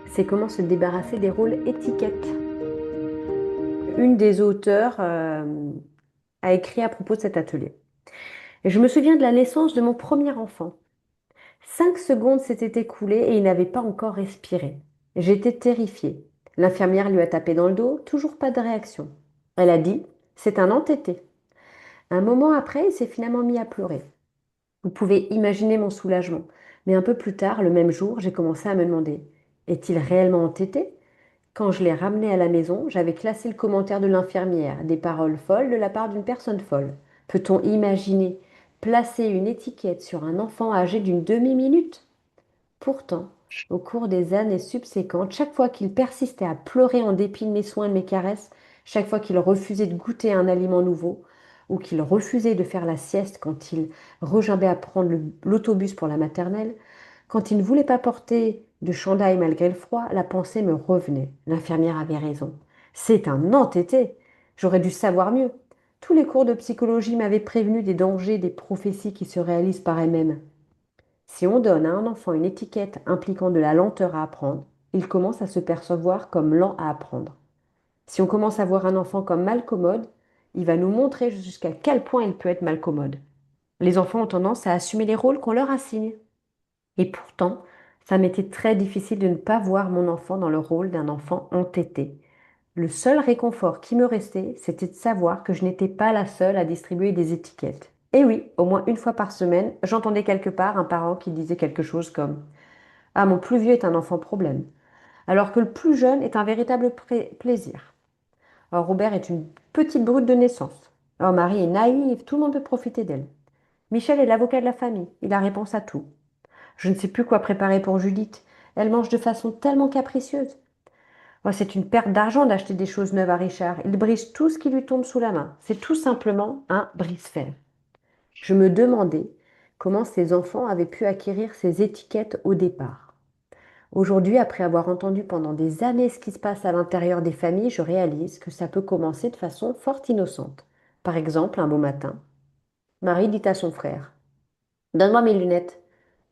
C'est comment se débarrasser des rôles étiquettes. Une des auteurs a écrit à propos de cet atelier. Et je me souviens de la naissance de mon premier enfant. 5 secondes s'étaient écoulées et il n'avait pas encore respiré. J'étais terrifiée. L'infirmière lui a tapé dans le dos, toujours pas de réaction. Elle a dit, c'est un entêté. Un moment après, il s'est finalement mis à pleurer. Vous pouvez imaginer mon soulagement. Mais un peu plus tard, le même jour, j'ai commencé à me demander, est-il réellement entêté? Quand je l'ai ramené à la maison, j'avais classé le commentaire de l'infirmière, des paroles folles de la part d'une personne folle. Peut-on imaginer placer une étiquette sur un enfant âgé d'une demi-minute? Pourtant, au cours des années subséquentes, chaque fois qu'il persistait à pleurer en dépit de mes soins et de mes caresses, chaque fois qu'il refusait de goûter un aliment nouveau, ou qu'il refusait de faire la sieste quand il regimbait à prendre l'autobus pour la maternelle, quand il ne voulait pas porter de chandail malgré le froid, la pensée me revenait. L'infirmière avait raison. C'est un entêté. J'aurais dû savoir mieux. Tous les cours de psychologie m'avaient prévenu des dangers des prophéties qui se réalisent par elles-mêmes. Si on donne à un enfant une étiquette impliquant de la lenteur à apprendre, il commence à se percevoir comme lent à apprendre. Si on commence à voir un enfant comme malcommode, il va nous montrer jusqu'à quel point il peut être malcommode. Les enfants ont tendance à assumer les rôles qu'on leur assigne. Et pourtant, ça m'était très difficile de ne pas voir mon enfant dans le rôle d'un enfant entêté. Le seul réconfort qui me restait, c'était de savoir que je n'étais pas la seule à distribuer des étiquettes. Et oui, au moins une fois par semaine, j'entendais quelque part un parent qui disait quelque chose comme ah, mon plus vieux est un enfant problème, alors que le plus jeune est un véritable plaisir. Alors, Robert est une petite brute de naissance. Alors, Marie est naïve, tout le monde peut profiter d'elle. Michel est l'avocat de la famille, il a réponse à tout. Je ne sais plus quoi préparer pour Judith. Elle mange de façon tellement capricieuse. Oh, c'est une perte d'argent d'acheter des choses neuves à Richard. Il brise tout ce qui lui tombe sous la main. C'est tout simplement un brise-fer. Je me demandais comment ces enfants avaient pu acquérir ces étiquettes au départ. Aujourd'hui, après avoir entendu pendant des années ce qui se passe à l'intérieur des familles, je réalise que ça peut commencer de façon fort innocente. Par exemple, un beau matin, Marie dit à son frère, donne-moi mes lunettes.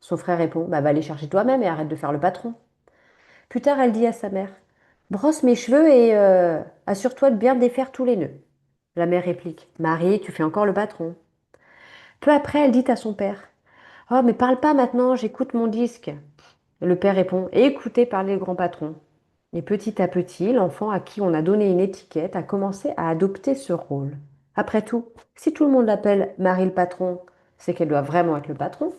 Son frère répond, bah, va les chercher toi-même et arrête de faire le patron. Plus tard, elle dit à sa mère, brosse mes cheveux et assure-toi de bien défaire tous les nœuds. La mère réplique, Marie, tu fais encore le patron. Peu après, elle dit à son père, oh, mais parle pas maintenant, j'écoute mon disque. Le père répond, écoutez parler le grand patron. Et petit à petit, l'enfant à qui on a donné une étiquette a commencé à adopter ce rôle. Après tout, si tout le monde l'appelle Marie le patron, c'est qu'elle doit vraiment être le patron.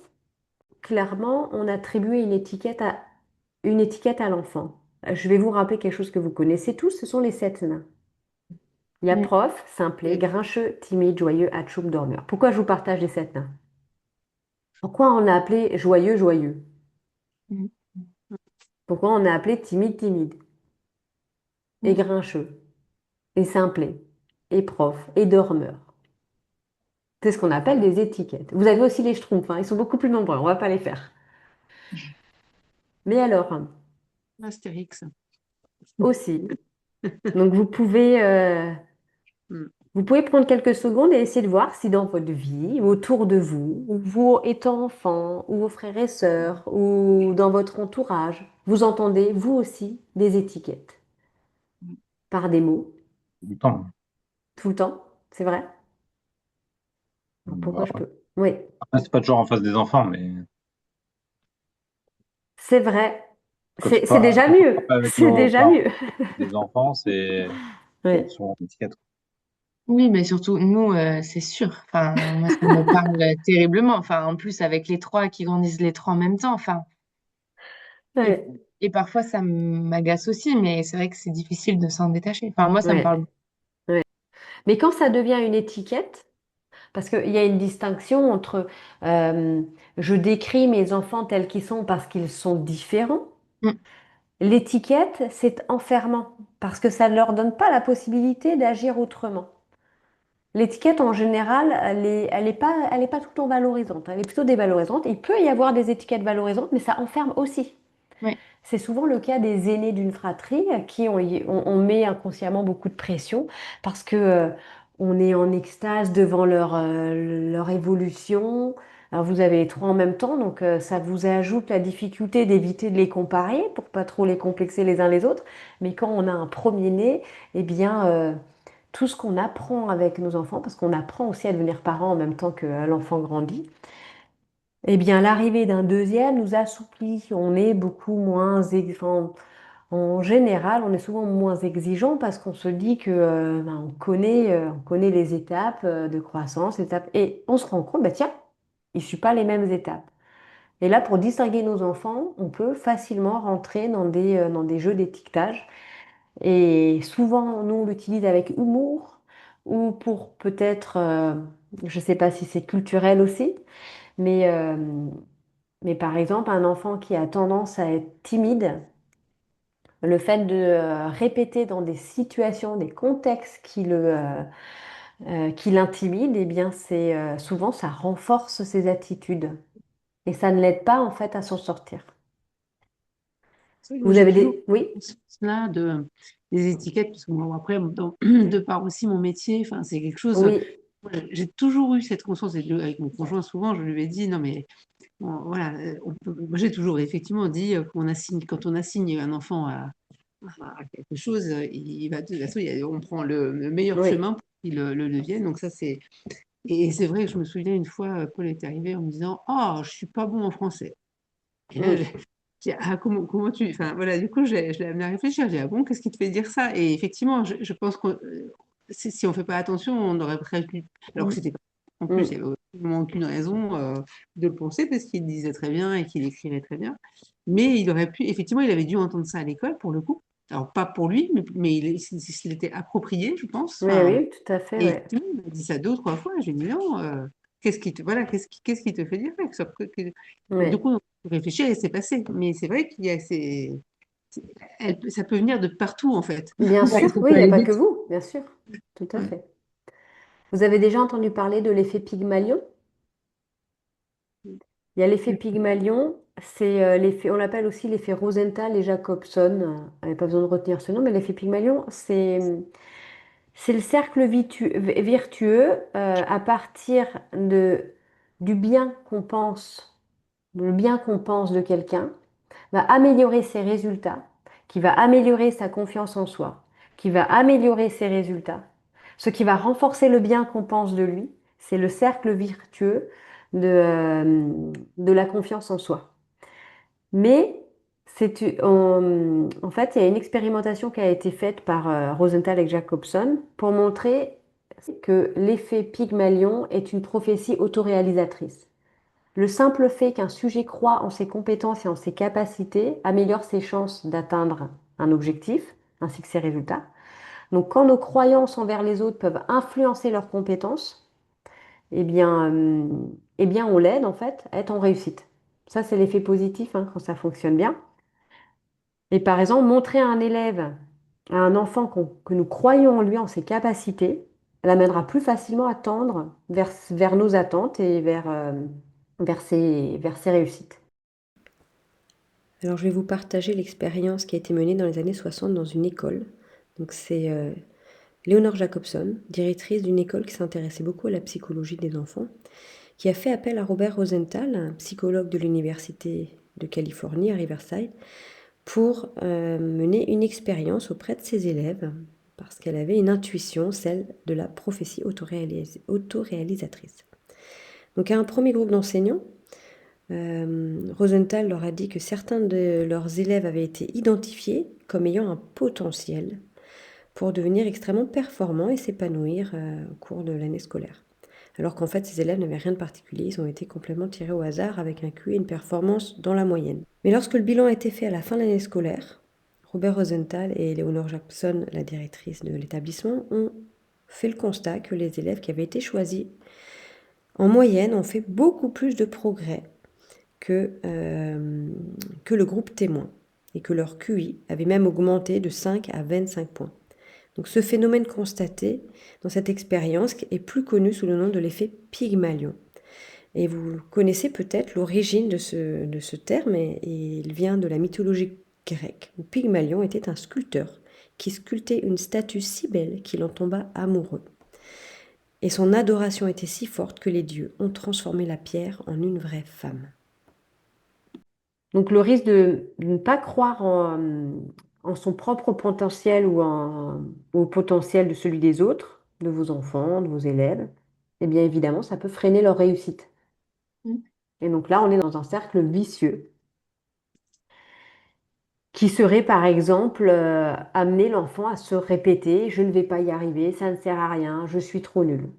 Clairement, on attribuait une étiquette à l'enfant. Je vais vous rappeler quelque chose que vous connaissez tous, ce sont les 7 nains. Il y a Mm. prof, simplet, grincheux, timide, joyeux, atchoum, dormeur. Pourquoi je vous partage les 7 nains? Pourquoi on a appelé joyeux, joyeux? Mm. Pourquoi on a appelé timide, timide? Et Mm. grincheux, et simplet, et prof, et dormeur? C'est ce qu'on appelle des étiquettes. Vous avez aussi les schtroumpfs, hein, ils sont beaucoup plus nombreux, on va pas les faire. Mais alors, Astérix. aussi, donc Mm. vous pouvez prendre quelques secondes et essayer de voir si dans votre vie, autour de vous, ou vous étant enfant, ou vos frères et sœurs, ou dans votre entourage, vous entendez, vous aussi, des étiquettes par des mots, Tout le temps. tout le temps, c'est vrai? Alors pourquoi Bah, je peux? Oui, après, c'est pas toujours en face des enfants, mais c'est vrai. quand C'est déjà on mieux. parle avec C'est nos déjà parents mieux. des enfants, c'est Oui, souvent une étiquette. Oui, mais surtout, nous, c'est sûr. Enfin, moi, ça me parle terriblement. Enfin, en plus, avec les trois qui grandissent les trois en même temps. Enfin, et, oui, et parfois, ça m'agace aussi, mais c'est vrai que c'est difficile de s'en détacher. Enfin, moi, ça me oui, parle. oui. Mais quand ça devient une étiquette, parce qu'il y a une distinction entre euh, je décris mes enfants tels qu'ils sont parce qu'ils sont différents. Mm. L'étiquette, c'est enfermant parce que ça ne leur donne pas la possibilité d'agir autrement. L'étiquette, en général, elle est pas tout le temps valorisante. Elle est plutôt dévalorisante. Il peut y avoir des étiquettes valorisantes, mais ça enferme aussi. Ouais. C'est souvent le cas des aînés d'une fratrie à qui on met inconsciemment beaucoup de pression parce que on est en extase devant leur évolution. Alors vous avez les trois en même temps, donc ça vous ajoute la difficulté d'éviter de les comparer pour pas trop les complexer les uns les autres. Mais quand on a un premier-né, eh bien, tout ce qu'on apprend avec nos enfants, parce qu'on apprend aussi à devenir parent en même temps que l'enfant grandit, eh bien, l'arrivée d'un deuxième nous assouplit. On est beaucoup moins, enfin, en général, on est souvent moins exigeant parce qu'on se dit que ben, on connaît les étapes de croissance, étapes, et on se rend compte, bah, tiens, ils ne suivent pas les mêmes étapes. Et là, pour distinguer nos enfants, on peut facilement rentrer dans des jeux d'étiquetage. Et souvent, nous, on l'utilise avec humour ou pour peut-être, je ne sais pas si c'est culturel aussi, mais, euh, mais par exemple, un enfant qui a tendance à être timide, le fait de répéter dans des situations, des contextes qui l'intimident, eh bien, c'est souvent ça renforce ses attitudes et ça ne l'aide pas en fait à s'en sortir. C'est vrai que moi, Vous j'ai avez toujours des... Oui, là des étiquettes, parce que moi, après, de par aussi mon métier, enfin, c'est quelque chose. oui, J'ai toujours eu cette conscience, et avec mon conjoint, souvent, je lui ai dit, non, mais bon, voilà, moi, j'ai toujours effectivement dit qu'on assigne, quand on assigne un enfant à quelque chose, il va de toute façon, on prend le meilleur oui. chemin pour qu'il le devienne. Donc, ça, c'est. Et c'est vrai que je me souviens une fois, Paul est arrivé en me disant, oh, je suis pas bon en français. Et là, Mm, ah, comment tu. Enfin, voilà, du coup, je l'ai amené à réfléchir. J'ai dit, ah bon, qu'est-ce qui te fait dire ça? Et effectivement, je pense que si on ne fait pas attention, on aurait pu. Alors que c'était pas. En plus, il mm. n'y avait absolument aucune raison de le penser parce qu'il disait très bien et qu'il écrivait très bien. Mais il aurait pu. Effectivement, il avait dû entendre ça à l'école pour le coup. Alors, pas pour lui, mais il l'était approprié, je pense. Oui, Enfin, oui, tout à fait, et ouais. effectivement, il m'a dit ça deux ou trois fois. J'ai dit non, voilà, qu'est-ce qui te fait dire ça? Du Ouais. coup, on peut réfléchir et c'est passé. Mais c'est vrai qu'il y a c'est- ça peut venir de partout en fait. Bien Ouais, sûr, ça oui, peut il n'y a aller pas que vite. vous, bien sûr, tout à Ouais. fait. Vous avez déjà entendu parler de l'effet Pygmalion? Il y a l'effet Pygmalion, c'est l'effet, on l'appelle aussi l'effet Rosenthal et Jacobson. Vous n'avez pas besoin de retenir ce nom, mais l'effet Pygmalion, c'est le cercle virtueux à partir du bien qu'on pense, le bien qu'on pense de quelqu'un, va améliorer ses résultats, qui va améliorer sa confiance en soi, qui va améliorer ses résultats. Ce qui va renforcer le bien qu'on pense de lui, c'est le cercle virtueux de la confiance en soi. Mais en fait, il y a une expérimentation qui a été faite par Rosenthal et Jacobson pour montrer que l'effet Pygmalion est une prophétie autoréalisatrice. Le simple fait qu'un sujet croit en ses compétences et en ses capacités améliore ses chances d'atteindre un objectif, ainsi que ses résultats. Donc, quand nos croyances envers les autres peuvent influencer leurs compétences, eh bien, on l'aide en fait à être en réussite. Ça, c'est l'effet positif hein, quand ça fonctionne bien. Et par exemple, montrer à un élève, à un enfant que nous croyons en lui, en ses capacités, l'amènera plus facilement à tendre vers nos attentes et vers ses réussites. Alors, je vais vous partager l'expérience qui a été menée dans les années 60 dans une école. Donc, c'est Léonore Jacobson, directrice d'une école qui s'intéressait beaucoup à la psychologie des enfants, qui a fait appel à Robert Rosenthal, un psychologue de l'Université de Californie à Riverside, pour mener une expérience auprès de ses élèves, parce qu'elle avait une intuition, celle de la prophétie autoréalisatrice. Donc à un premier groupe d'enseignants, Rosenthal leur a dit que certains de leurs élèves avaient été identifiés comme ayant un potentiel pour devenir extrêmement performants et s'épanouir au cours de l'année scolaire. Alors qu'en fait, ces élèves n'avaient rien de particulier, ils ont été complètement tirés au hasard avec un QI et une performance dans la moyenne. Mais lorsque le bilan a été fait à la fin de l'année scolaire, Robert Rosenthal et Léonore Jackson, la directrice de l'établissement, ont fait le constat que les élèves qui avaient été choisis, en moyenne, ont fait beaucoup plus de progrès que le groupe témoin et que leur QI avait même augmenté de 5 à 25 points. Donc ce phénomène constaté dans cette expérience est plus connu sous le nom de l'effet Pygmalion. Et vous connaissez peut-être l'origine de ce terme, et il vient de la mythologie grecque, où Pygmalion était un sculpteur qui sculptait une statue si belle qu'il en tomba amoureux. Et son adoration était si forte que les dieux ont transformé la pierre en une vraie femme. Donc le risque de ne pas croire en son propre potentiel ou au potentiel de celui des autres, de vos enfants, de vos élèves, eh bien évidemment, ça peut freiner leur réussite. Mm. Et donc là, on est dans un cercle vicieux qui serait par exemple amener l'enfant à se répéter, je ne vais pas y arriver, ça ne sert à rien, je suis trop nul.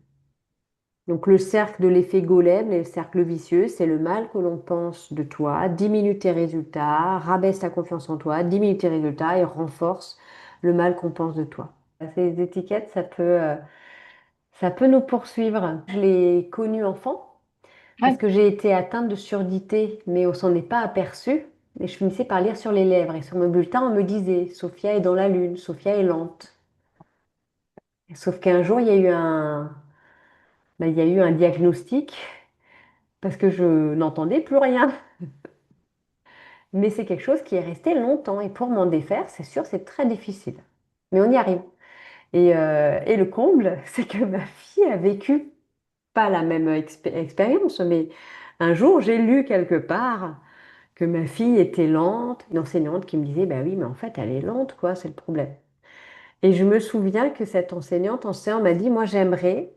Donc le cercle de l'effet golem, le cercle vicieux, c'est le mal que l'on pense de toi, diminue tes résultats, rabaisse ta confiance en toi, diminue tes résultats et renforce le mal qu'on pense de toi. Ces étiquettes, ça peut nous poursuivre. Je l'ai connu enfant parce Ouais. que j'ai été atteinte de surdité, mais on s'en est pas aperçu. Et je finissais par lire sur les lèvres. Et sur mon bulletin, on me disait, Sophia est dans la lune, Sophia est lente. Sauf qu'un jour, il y a eu un diagnostic parce que je n'entendais plus rien. Mais c'est quelque chose qui est resté longtemps. Et pour m'en défaire, c'est sûr, c'est très difficile. Mais on y arrive. Et le comble, c'est que ma fille a vécu pas la même expérience, mais un jour, j'ai lu quelque part que ma fille était lente, une enseignante qui me disait, bah oui, mais en fait, elle est lente, quoi, c'est le problème. Et je me souviens que cette enseignante m'a dit, moi, j'aimerais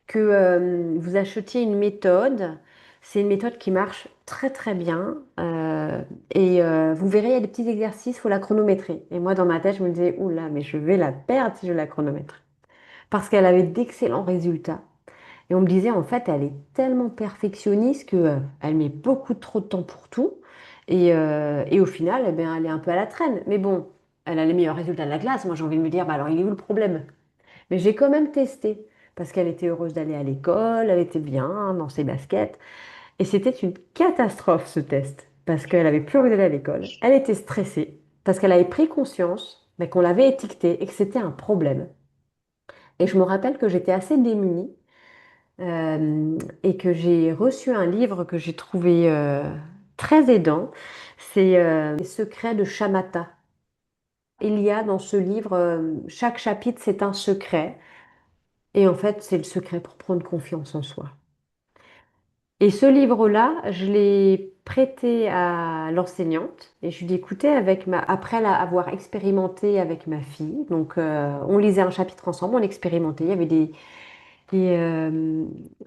que vous achetiez une méthode. C'est une méthode qui marche très très bien. Vous verrez, il y a des petits exercices, il faut la chronométrer. Et moi, dans ma tête, je me disais, oula, mais je vais la perdre si je la chronomètre. Parce qu'elle avait d'excellents résultats. Et on me disait, en fait, elle est tellement perfectionniste que, elle met beaucoup trop de temps pour tout. Et au final, eh bien, elle est un peu à la traîne. Mais bon, elle a les meilleurs résultats de la classe. Moi, j'ai envie de me dire, bah, alors, il est où le problème? Mais j'ai quand même testé parce qu'elle était heureuse d'aller à l'école, elle était bien dans ses baskets. Et c'était une catastrophe ce test parce qu'elle avait plus envie d'aller à l'école. Elle était stressée parce qu'elle avait pris conscience mais qu'on l'avait étiqueté et que c'était un problème. Et je me rappelle que j'étais assez démunie et que j'ai reçu un livre que j'ai trouvé très aidant. C'est Les secrets de Shamatha. Il y a dans ce livre, chaque chapitre, c'est un secret. Et en fait, c'est le secret pour prendre confiance en soi. Et ce livre-là, je l'ai prêté à l'enseignante et je lui ai dit, écoutez, après l'avoir expérimenté avec ma fille, donc on lisait un chapitre ensemble, on expérimentait, il y avait des,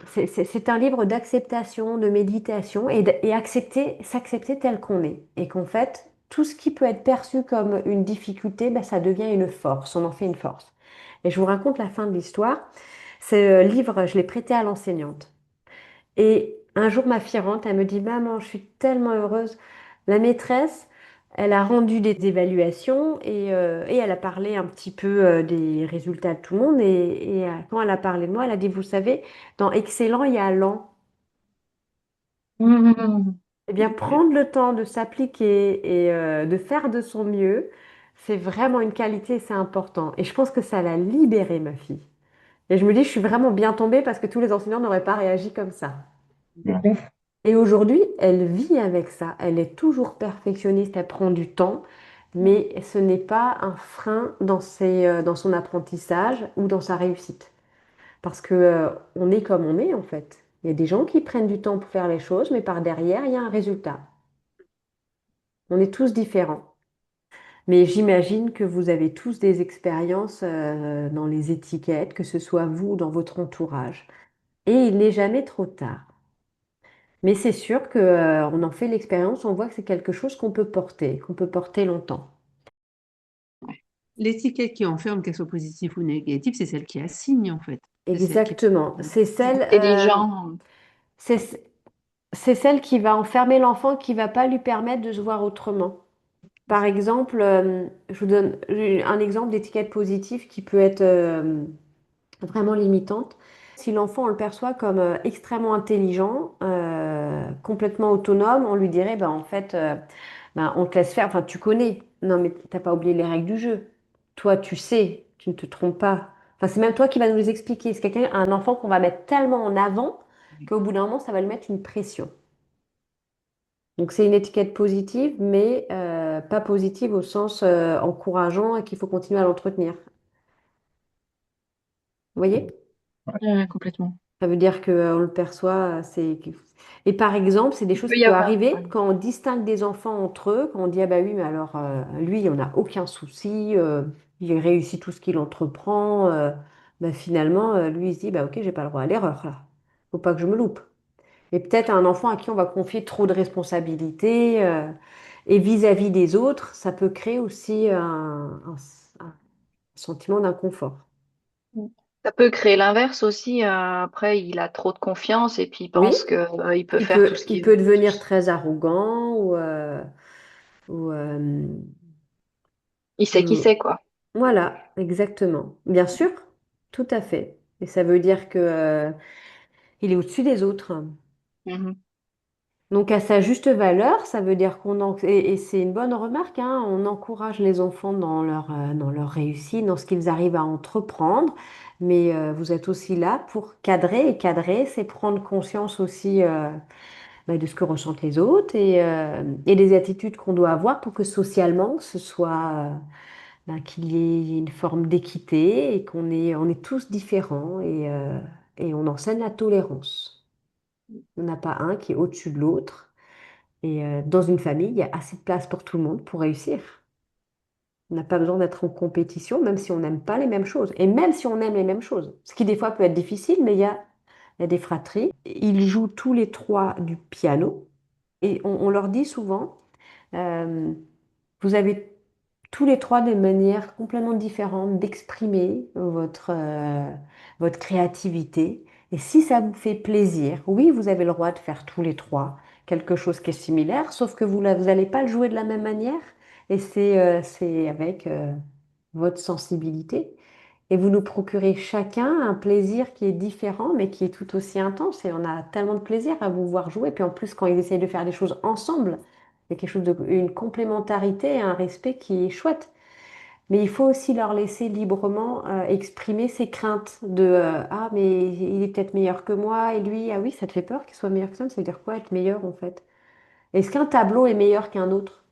c'est un livre d'acceptation, de méditation et s'accepter tel qu'on est. Et qu'en fait, tout ce qui peut être perçu comme une difficulté, ben, ça devient une force, on en fait une force. Et je vous raconte la fin de l'histoire. Ce livre, je l'ai prêté à l'enseignante. Et un jour, ma fille rentre, elle me dit, Maman, je suis tellement heureuse. La maîtresse, elle a rendu des évaluations et elle a parlé un petit peu des résultats de tout le monde. Quand elle a parlé de moi, elle a dit, vous savez, dans excellent, il y a lent. Mm. Eh bien, prendre le temps de s'appliquer et de faire de son mieux, c'est vraiment une qualité, c'est important. Et je pense que ça l'a libérée, ma fille. Et je me dis, je suis vraiment bien tombée parce que tous les enseignants n'auraient pas réagi comme ça. C'est clair. Et aujourd'hui, elle vit avec ça. Elle est toujours perfectionniste, elle prend du temps, mais ce n'est pas un frein dans son apprentissage ou dans sa réussite. Parce que, on est comme on est en fait. Il y a des gens qui prennent du temps pour faire les choses, mais par derrière, il y a un résultat. On est tous différents. Mais j'imagine que vous avez tous des expériences, dans les étiquettes, que ce soit vous ou dans votre entourage. Et il n'est jamais trop tard. Mais c'est sûr que, on en fait l'expérience, on voit que c'est quelque chose qu'on peut porter longtemps. L'étiquette qui enferme, qu'elle soit positive ou négative, c'est celle qui assigne en fait. C'est celle qui... Exactement. Intelligent. C'est, c'est celle qui va enfermer l'enfant, qui va pas lui permettre de se voir autrement. Par exemple, je vous donne un exemple d'étiquette positive qui peut être vraiment limitante. Si l'enfant, on le perçoit comme extrêmement intelligent, complètement autonome, on lui dirait, bah, en fait, ben, on te laisse faire, enfin tu connais. Non, mais t'as pas oublié les règles du jeu. Toi, tu sais, tu ne te trompes pas. Enfin, c'est même toi qui vas nous les expliquer. C'est un enfant qu'on va mettre tellement en avant qu'au bout d'un moment, ça va lui mettre une pression. Donc c'est une étiquette positive, mais pas positive au sens encourageant et qu'il faut continuer à l'entretenir. Vous voyez? Ouais, complètement. Ça veut dire qu'on le perçoit, Et par exemple, c'est des Il choses peut qui y peuvent avoir. arriver Ouais. quand on distingue des enfants entre eux, quand on dit, ah bah oui, mais alors, lui, on n'a aucun souci, il réussit tout ce qu'il entreprend, bah finalement, lui, il se dit, bah ok, j'ai pas le droit à l'erreur, là. Faut pas que je me loupe. Et peut-être un enfant à qui on va confier trop de responsabilités, et vis-à-vis des autres, ça peut créer aussi un sentiment d'inconfort. Ça peut créer l'inverse aussi. Après, il a trop de confiance et puis il Oui, pense que, il peut faire tout ce il qu'il peut veut. devenir très arrogant ou, Il sait qui ou- c'est, quoi. voilà, exactement. Bien sûr, tout à fait. Et ça veut dire que, il est au-dessus des autres. Mhm. Donc, à sa juste valeur, ça veut dire et c'est une bonne remarque, hein, on encourage les enfants dans leur réussite, dans ce qu'ils arrivent à entreprendre, mais vous êtes aussi là pour cadrer, et cadrer, c'est prendre conscience aussi bah, de ce que ressentent les autres et des attitudes qu'on doit avoir pour que socialement, ce soit, bah, qu'il y ait une forme d'équité et on est tous différents et on enseigne la tolérance. On n'a pas un qui est au-dessus de l'autre. Et dans une famille, il y a assez de place pour tout le monde pour réussir. On n'a pas besoin d'être en compétition, même si on n'aime pas les mêmes choses. Et même si on aime les mêmes choses. Ce qui des fois peut être difficile, mais il y a des fratries. Ils jouent tous les trois du piano. Et on leur dit souvent, euh, vous avez tous les trois des manières complètement différentes d'exprimer votre créativité. Et si ça vous fait plaisir, oui, vous avez le droit de faire tous les trois quelque chose qui est similaire, sauf que vous n'allez pas le jouer de la même manière. Et c'est avec votre sensibilité. Et vous nous procurez chacun un plaisir qui est différent, mais qui est tout aussi intense. Et on a tellement de plaisir à vous voir jouer. Puis en plus, quand ils essayent de faire des choses ensemble, il y a une complémentarité et un respect qui est chouette. Mais il faut aussi leur laisser librement exprimer ses craintes de ah, mais il est peut-être meilleur que moi, et lui, ah oui, ça te fait peur qu'il soit meilleur que ça, ça veut dire quoi être meilleur en fait? Est-ce qu'un tableau est meilleur qu'un autre?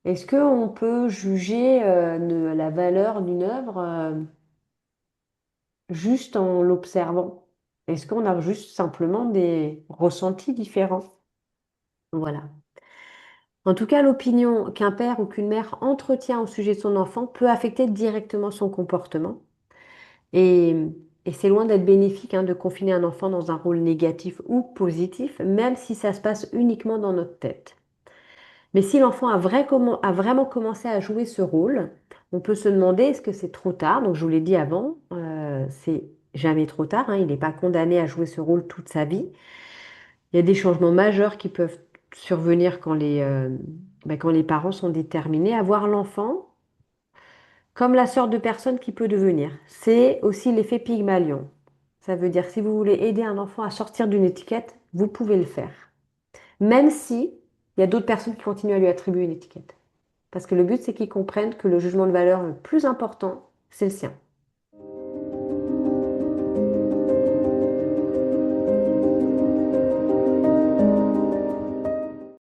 Est-ce qu'on peut juger la valeur d'une œuvre juste en l'observant? Est-ce qu'on a juste simplement des ressentis différents? Voilà. En tout cas, l'opinion qu'un père ou qu'une mère entretient au sujet de son enfant peut affecter directement son comportement. Et, et c'est loin d'être bénéfique hein, de confiner un enfant dans un rôle négatif ou positif, même si ça se passe uniquement dans notre tête. Mais si l'enfant a vraiment commencé à jouer ce rôle, on peut se demander est-ce que c'est trop tard? Donc je vous l'ai dit avant, c'est jamais trop tard, hein, il n'est pas condamné à jouer ce rôle toute sa vie. Il y a des changements majeurs qui peuvent survenir quand les parents sont déterminés à voir l'enfant comme la sorte de personne qui peut devenir. C'est aussi l'effet Pygmalion. Ça veut dire que si vous voulez aider un enfant à sortir d'une étiquette, vous pouvez le faire. Même si il y a d'autres personnes qui continuent à lui attribuer une étiquette. Parce que le but, c'est qu'il comprenne que le jugement de valeur le plus important, c'est le sien.